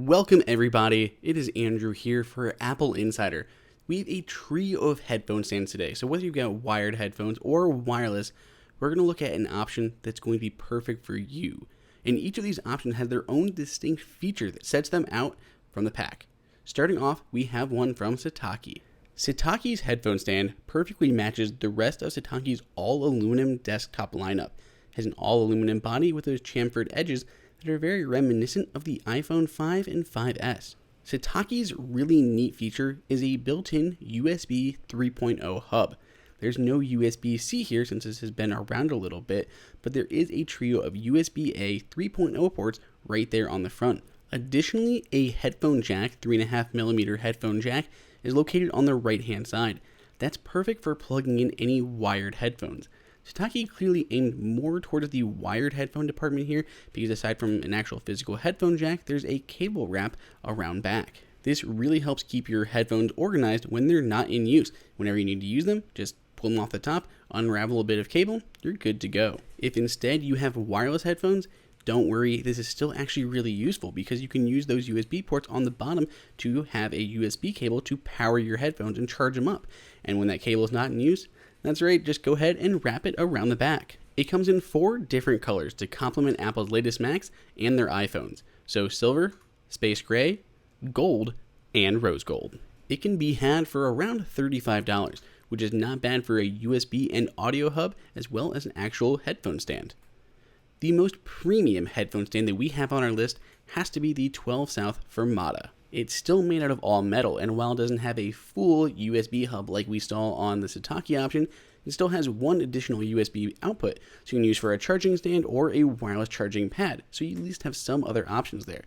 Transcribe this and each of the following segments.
Welcome everybody, it is Andrew here for AppleInsider. We have a trio of headphone stands today, so whether you've got wired headphones or wireless, we're going to look at an option that's going to be perfect for you. And each of these options has their own distinct feature that sets them out from the pack. Starting off, we have one from Satechi. Satechi's headphone stand perfectly matches the rest of Satechi's all-aluminum desktop lineup. It has an all-aluminum body with those chamfered edges that are very reminiscent of the iPhone 5 and 5S. Satechi's really neat feature is a built-in USB 3.0 hub. There's no USB-C here since this has been around a little bit, but there is a trio of USB-A 3.0 ports right there on the front. Additionally, a headphone jack, 3.5mm headphone jack, is located on the right-hand side. That's perfect for plugging in any wired headphones. Satechi clearly aimed more towards the wired headphone department here because aside from an actual physical headphone jack, there's a cable wrap around back. This really helps keep your headphones organized when they're not in use. Whenever you need to use them, just pull them off the top, unravel a bit of cable, you're good to go. If instead you have wireless headphones, don't worry, this is still actually really useful because you can use those USB ports on the bottom to have a USB cable to power your headphones and charge them up. And when that cable is not in use, that's right, just go ahead and wrap it around the back. It comes in 4 different colors to complement Apple's latest Macs and their iPhones. So silver, space gray, gold, and rose gold. It can be had for around $35, which is not bad for a USB and audio hub as well as an actual headphone stand. The most premium headphone stand that we have on our list has to be the 12 South Fermata. It's still made out of all metal, and while it doesn't have a full USB hub like we saw on the Satechi option, it still has one additional USB output, so you can use for a charging stand or a wireless charging pad, so you at least have some other options there.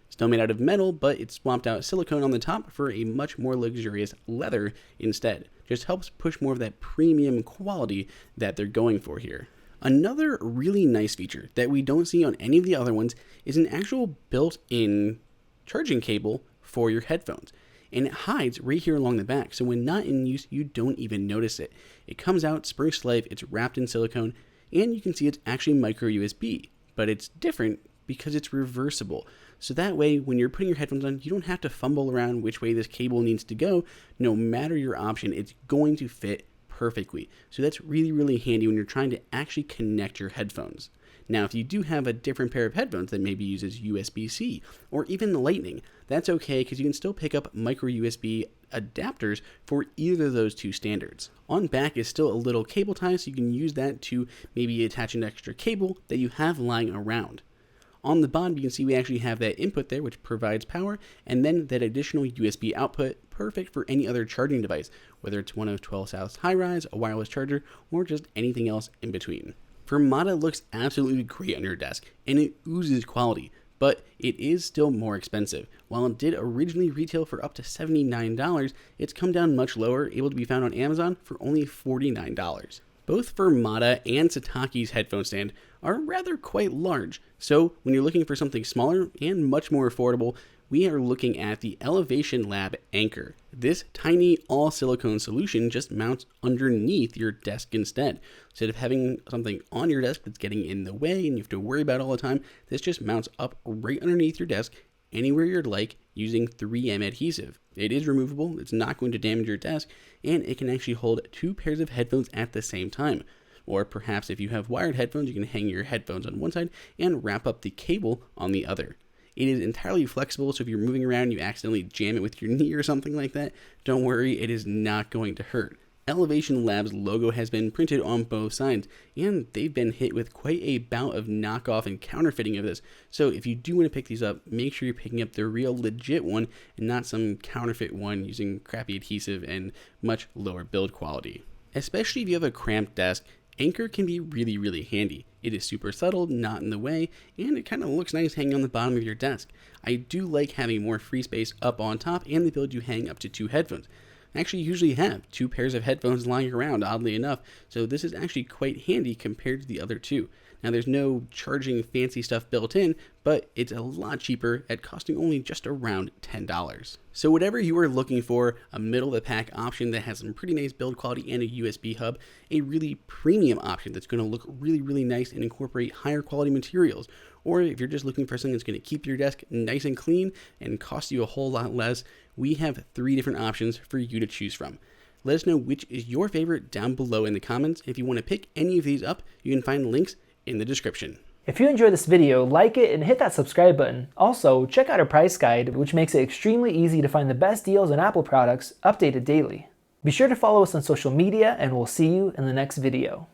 Still made out of metal, but it swapped out silicone on the top for a much more luxurious leather instead. Just helps push more of that premium quality that they're going for here. Another really nice feature that we don't see on any of the other ones is an actual built-in charging cable for your headphones. And it hides right here along the back, so when not in use, you don't even notice it. It comes out spring to life, it's wrapped in silicone, and you can see it's actually micro USB, but it's different because it's reversible. So that way, when you're putting your headphones on, you don't have to fumble around which way this cable needs to go. No matter your option, it's going to fit perfectly. So that's really, really handy when you're trying to actually connect your headphones. Now, if you do have a different pair of headphones that maybe uses USB-C or even Lightning, that's okay because you can still pick up micro USB adapters for either of those two standards. On back is still a little cable tie, so you can use that to maybe attach an extra cable that you have lying around. On the bottom, you can see we actually have that input there, which provides power, and then that additional USB output, perfect for any other charging device, whether it's one of 12 South's high-rise, a wireless charger, or just anything else in between. Fermata looks absolutely great on your desk, and it oozes quality, but it is still more expensive. While it did originally retail for up to $79, it's come down much lower, able to be found on Amazon for only $49. Both Fermata and Satechi's headphone stand are rather quite large, so when you're looking for something smaller and much more affordable, we are looking at the ElevationLab Anchor. This tiny all-silicone solution just mounts underneath your desk instead. Instead of having something on your desk that's getting in the way and you have to worry about it all the time, this just mounts up right underneath your desk anywhere you'd like using 3M adhesive. It is removable, it's not going to damage your desk, and it can actually hold 2 pairs of headphones at the same time. Or perhaps if you have wired headphones, you can hang your headphones on one side and wrap up the cable on the other. It is entirely flexible, so if you're moving around and you accidentally jam it with your knee or something like that, don't worry, it is not going to hurt. ElevationLab's logo has been printed on both sides, and they've been hit with quite a bout of knockoff and counterfeiting of this. So if you do want to pick these up, make sure you're picking up the real legit one and not some counterfeit one using crappy adhesive and much lower build quality. Especially if you have a cramped desk, Anchor can be really, really handy. It is super subtle, not in the way, and it kind of looks nice hanging on the bottom of your desk. I do like having more free space up on top and the ability to hang up to 2 headphones. I actually usually have 2 pairs of headphones lying around, oddly enough, so this is actually quite handy compared to the other 2. Now there's no charging fancy stuff built in, but it's a lot cheaper at costing only just around $10. So whatever you are looking for, a middle of the pack option that has some pretty nice build quality and a USB hub, a really premium option that's going to look really nice and incorporate higher quality materials, or if you're just looking for something that's going to keep your desk nice and clean and cost you a whole lot less, we have 3 different options for you to choose from. Let us know which is your favorite down below in the comments. If you want to pick any of these up, you can find links in the description. If you enjoyed this video, like it and hit that subscribe button. Also, check out our price guide, which makes it extremely easy to find the best deals on Apple products updated daily. Be sure to follow us on social media, and we'll see you in the next video.